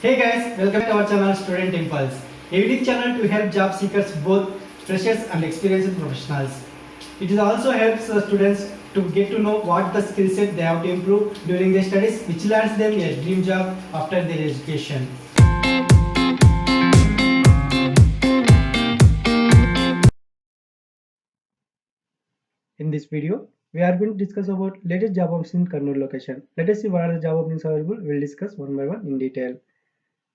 Hey guys, welcome to our channel Student Impulse, a unique channel to help job seekers, both freshers and experienced professionals. It also helps students to get to know what the skill set they have to improve during their studies, which lands them a dream job after their education. In this video, we are going to discuss about latest job openings in Kannur location. Let us see what are the job openings available. We will discuss one by one in detail.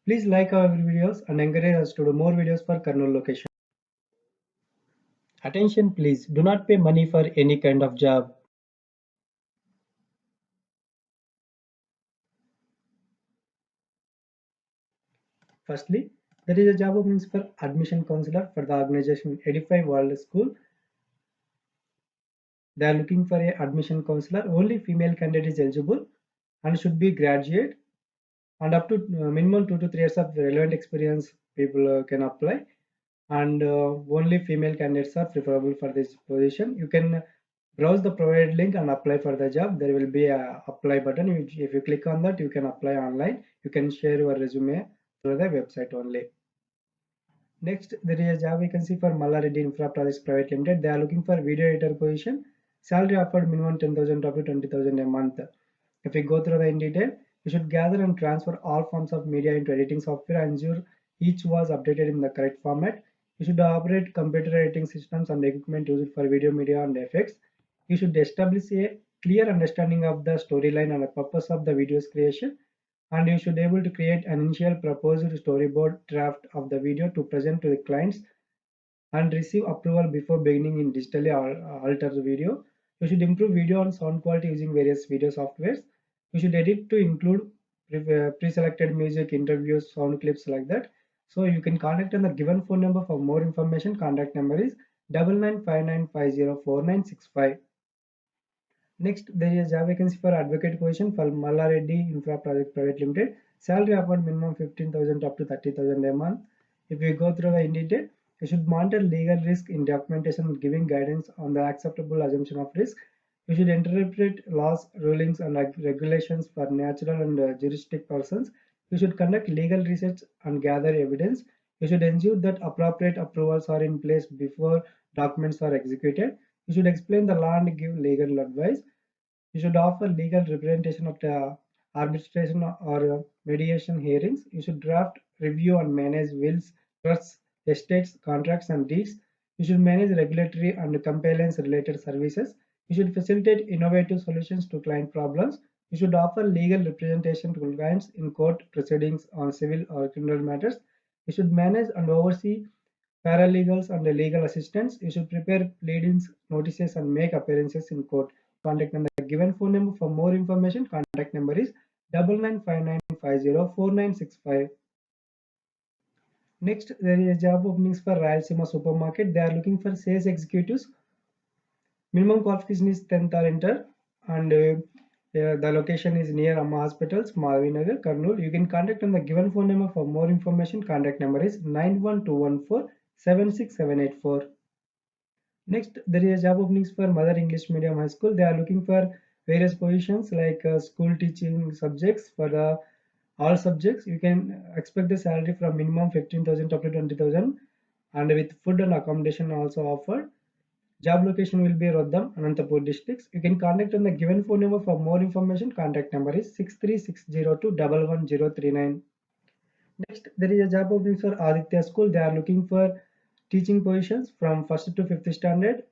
Please like our videos and encourage us to do more videos for Kannur location. Attention please, do not pay money for any kind of job. Firstly, there is a job openings for admission counselor for the organization Edify World School. They are looking for a admission counselor. Only female candidate is eligible and should be graduate, and up to minimum 2 to 3 years of relevant experience people can apply, and only female candidates are preferable for this position. You can browse the provided link and apply for the job. There will be a apply button. If you click on that, you can apply online. You can share your resume through the website only. Next, there is a job vacancy for Mallareddy Infra Projects Private Limited. They are looking for video editor position. Salary offered minimum 10,000 up to 20,000 a month. If we go through the in detail, you should gather and transfer all forms of media into editing software and ensure each was updated in the correct format. You should operate computer editing systems and equipment used for video media and effects. You should establish a clear understanding of the storyline and the purpose of the video's creation, and you should be able to create an initial proposed storyboard draft of the video to present to the clients and receive approval before beginning in digitally alter the video. You should improve video and sound quality using various video softwares. You should edit to include pre-selected music, interviews, sound clips like that. So you can contact on the given phone number for more information. Contact number is 9959504965. Next, there is a job vacancy for advocate position for Mallareddy Infra Project Private Limited. Salary offered minimum 15,000 up to 30,000 a month. If we go through the in detail, you should monitor legal risk in documentation, giving guidance on the acceptable assumption of risk. You should interpret laws, rulings, and regulations for natural and juristic persons. You should conduct legal research and gather evidence. You should ensure that appropriate approvals are in place before documents are executed. You should explain the law and give legal advice. You should offer legal representation of the arbitration or mediation hearings. You should draft, review, and manage wills, trusts, estates, contracts, and deeds. You should manage regulatory and compliance related services. You should facilitate innovative solutions to client problems. You should offer legal representation to clients in court proceedings on civil or criminal matters. You should manage and oversee paralegals and legal assistants. You should prepare pleadings, notices, and make appearances in court. Contact number given phone number for more information. Contact number is 9959504965. Next, there is job openings for Rayalaseema Supermarket. They are looking for sales executives. Minimum qualification is 10th or inter, and the location is near Amma Hospitals, Malvinagar, Kurnool. You can contact on the given phone number for more information. Contact number is 91214 Next, there is job openings for Mother English Medium High School. They are looking for various positions like school teaching subjects for all subjects. You can expect the salary from minimum 15,000 up to 20,000, and with food and accommodation also offered. Job location will be Roddam, Anantapur districts. You can contact on the given phone number for more information. Contact number is 63602 Next, there is a job opening for Aditya School. They are looking for teaching positions from 1st to 5th standard,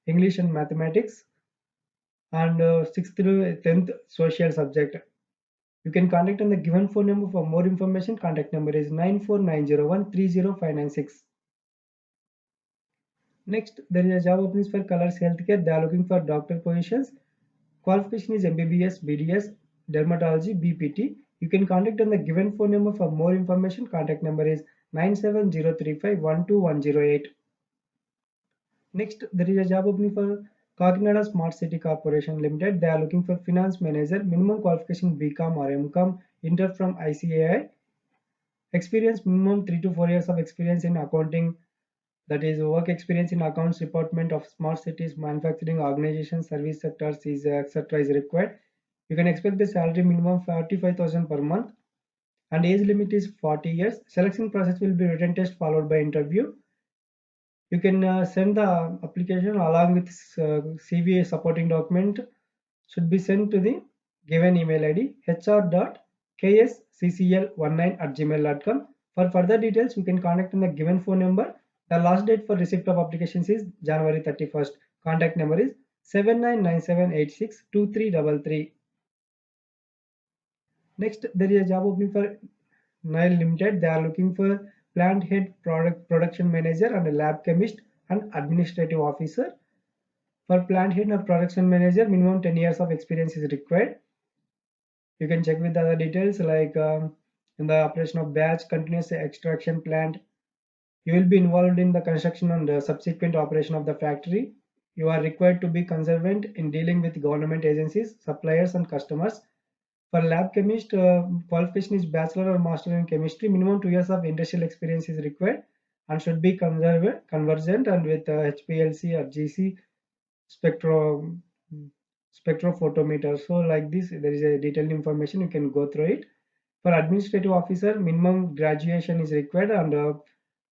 English and mathematics, and 6th to 10th social subject. You can contact on the given phone number for more information. Contact number is 94901 Next, there is a job openings for Colors Healthcare. They are looking for doctor positions. Qualification is MBBS, BDS, Dermatology, BPT. You can contact on the given phone number for more information. Contact number is 97035121108. Next, there is a job opening for Kakinada Smart City Corporation Limited. They are looking for finance manager. Minimum qualification BCom or MCom, inter from ICAI. Experience minimum 3 to 4 years of experience in accounting, that is work experience in accounts department of smart cities, manufacturing organizations, service sectors is etc. is required. You can expect the salary minimum 45,000 per month. and age limit is 40 years. Selection process will be written test followed by interview. You can send the application along with CV supporting document should be sent to the given email ID hr.ksccl19@gmail.com. For further details, you can contact on the given phone number. The last date for receipt of applications is January 31st. Contact number is 7997862333. Next, there is a job opening for Nile Limited. They are looking for plant head production manager and a lab chemist and administrative officer. For plant head and production manager, minimum 10 years of experience is required. You can check with the other details like in the operation of batch continuous extraction plant. You will be involved in the construction and subsequent operation of the factory. You are required to be conservant in dealing with government agencies, suppliers, and customers. For lab chemist, qualification is bachelor or master in chemistry. Minimum 2 years of industrial experience is required and should be conversant and with HPLC or GC spectro spectrophotometer. So like this, there is a detailed information. You can go through it. For administrative officer, minimum graduation is required and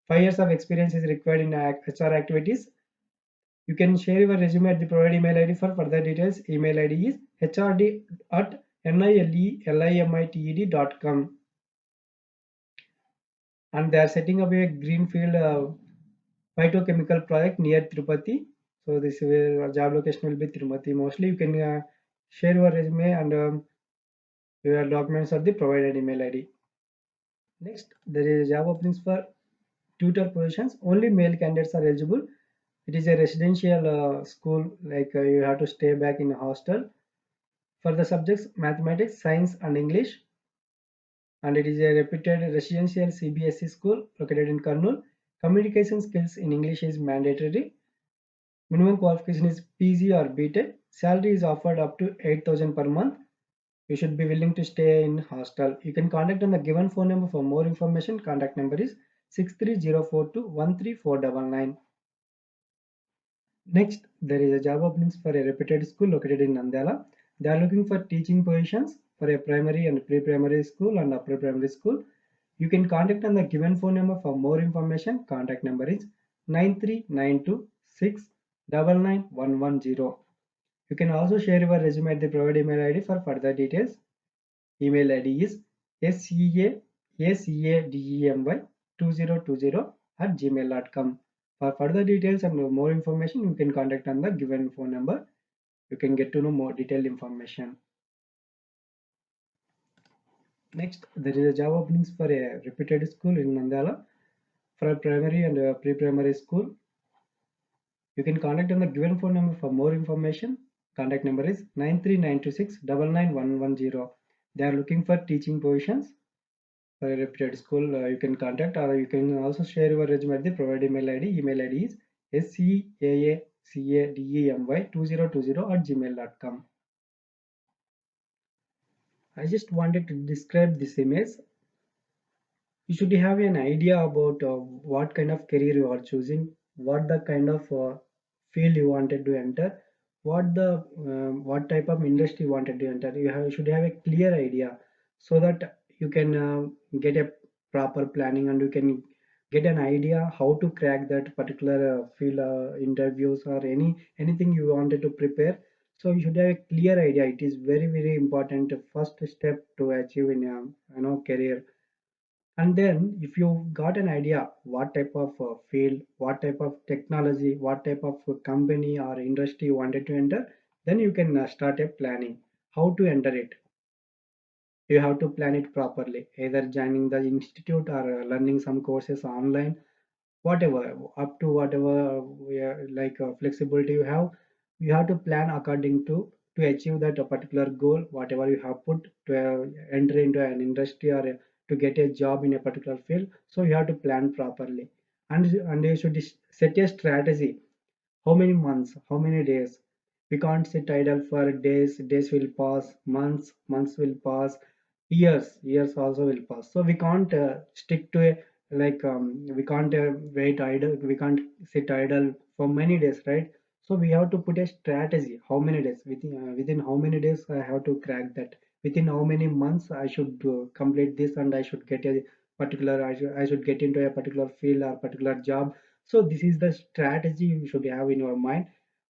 5 years of experience is required in HR activities. You can share your resume at the provided email ID. For further details, email ID is hrd@nilelimitted.com. And they are setting up a greenfield phytochemical project near Tirupati. So this job location will be Tirupati. Mostly you can share your resume and your documents at the provided email ID. Next, there is job openings for tutor positions. Only male candidates are eligible. It is a residential school, like you have to stay back in a hostel. For the subjects mathematics, science, and English, and it is a reputed residential CBSE school located in Kurnool. Communication skills in English is mandatory. Minimum qualification is PG or BTech. Salary is offered up to 8,000 per month. You should be willing to stay in hostel. You can contact on the given phone number for more information. Contact number is 63042 Next, there is a job openings for a reputed school located in Nandala. They are looking for teaching positions for a primary and pre-primary school and upper primary school. You can contact on the given phone number for more information. Contact number is 9392699110. You can also share your resume at the provided email ID for further details. Email ID is seacademy2020@gmail.com. For further details and more information, you can contact on the given phone number. You can get to know more detailed information. Next, there is a job openings for a reputed school in Nandala for a primary and pre-primary school. You can contact on the given phone number for more information. Contact number is 93926999110. They are looking for teaching positions for a reputed school. You can contact or you can also share your resume at the provided email ID. Email ID is seaacademy2020@gmail.com. I just wanted to describe this image. You should have an idea about what kind of career you are choosing, what the kind of field you wanted to enter, what type of industry you wanted to enter. Should have a clear idea so that you can get a proper planning and you can get an idea how to crack that particular field interviews or anything you wanted to prepare. So you should have a clear idea. It is very important first step to achieve in a career. And then if you got an idea what type of field, what type of technology, what type of company or industry you wanted to enter, then you can start a planning how to enter it. You have to plan it properly, either joining the institute or learning some courses online, whatever, up to whatever like flexibility you have to plan according to achieve that particular goal, whatever you have put to enter into an industry or to get a job in a particular field. So you have to plan properly, and you should set a strategy. How many months, how many days? We can't sit idle for days. Days will pass, months will pass, years also will pass. So we can't stick to a we can't wait idle. We can't sit idle for many days, right? So we have to put a strategy. How many days? Within how many days I have to crack that? within how many months I should complete this, and I should get a particular, I should get into a particular field or particular job. So this is the strategy you should have in your mind.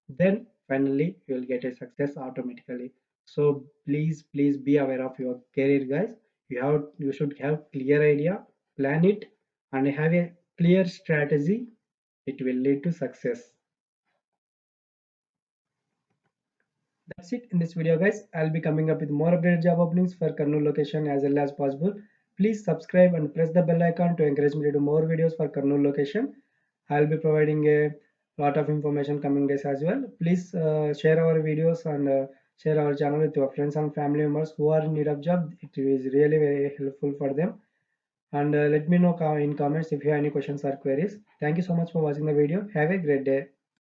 Then finally you will get a success automatically. So please be aware of your career, guys. You should have clear idea, plan it, and have a clear strategy. It will lead to success. That's it in this video, guys. I'll be coming up with more updated job openings for Kurnool location as early as possible. Please subscribe and press the bell icon to encourage me to do more videos for Kurnool location. I'll be providing a lot of information coming days as well. Please share our videos and share our channel with your friends and family members who are in need of job. It is really very helpful for them. And let me know in comments if you have any questions or queries. Thank you so much for watching the video. Have a great day.